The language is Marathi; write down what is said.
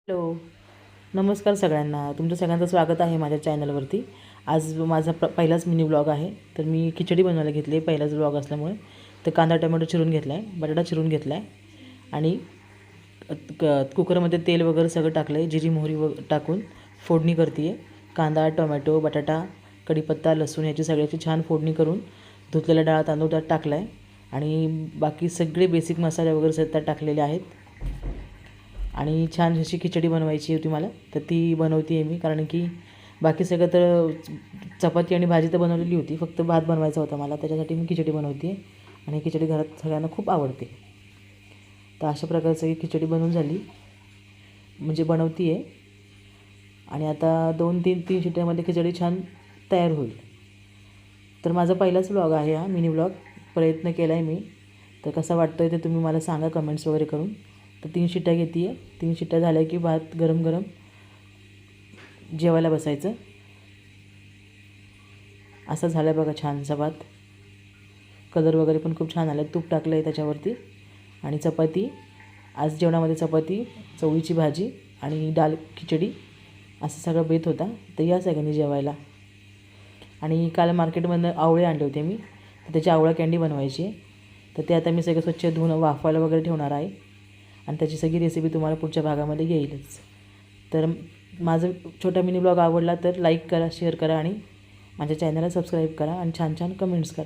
हॅलो, नमस्कार सगळ्यांना. तुमचं सगळ्यांचं स्वागत आहे माझ्या चॅनलवरती. आज माझा पहिलाच मिनी ब्लॉग आहे. तर मी खिचडी बनवायला घेतली आहे पहिलाच ब्लॉग असल्यामुळे. तर कांदा टोमॅटो चिरून घेतला आहे, बटाटा चिरून घेतला आहे आणि कुकरमध्ये तेल वगैरे सगळं टाकलं आहे. जिरी मोहरी टाकून फोडणी करते आहे. कांदा टोमॅटो बटाटा कढीपत्ता लसूण याची सगळ्याची छान फोडणी करून धुतलेला डाळ तांदूळ त्यात टाकला आहे आणि बाकी सगळे बेसिक मसाले वगैरे त्यात टाकलेले आहेत. आणि छान अशी खिचडी बनवायची होती मला, तर ती बनवते आहे मी. कारण की बाकी सगळं तर चपाती आणि भाजी तर बनवलेली होती, फक्त भात बनवायचा होता मला, त्याच्यासाठी मी खिचडी बनवते आहे. आणि खिचडी घरात सगळ्यांना खूप आवडते. तर अशा प्रकारचं ही खिचडी बनवून झाली, म्हणजे बनवते आहे. आणि आता 2-3 शिट्ट्यामध्ये खिचडी छान तयार होईल. तर माझा पहिलाच व्लॉग आहे हा मिनी व्लॉग. प्रयत्न केला आहे मी, तर कसा वाटतो आहे ते तुम्ही मला सांगा कमेंट्स वगैरे करून. तर 3 शिट्ट्या घेते आहे. 3 शिट्ट्या झाल्या की भात गरम गरम जेवायला बसायचं. असा झाला बघा छानसा भात. कलर वगैरे पण खूप छान आला. तूप टाकलं आहे त्याच्यावरती. आणि चपाती, आज जेवणामध्ये चपाती, चवळीची भाजी आणि डाळ खिचडी असं सगळं बेत होता. तर या सगळ्यांनी जेवायला. आणि काल मार्केटमधून आवळे आणले होते मी, तर त्याची आवळा कँडी बनवायची आहे. तर ते आता मी सगळं स्वच्छ धुवून वाफवायला वगैरे ठेवणार आहे. आणि त्याची सगळी रेसिपी तुम्हाला पुढच्या भागामध्ये येईलच. तर माझं छोटा मिनी ब्लॉग आवडला तर लाईक करा, शेअर करा आणि माझ्या चॅनलला सबस्क्राईब करा आणि छान छान कमेंट्स करा.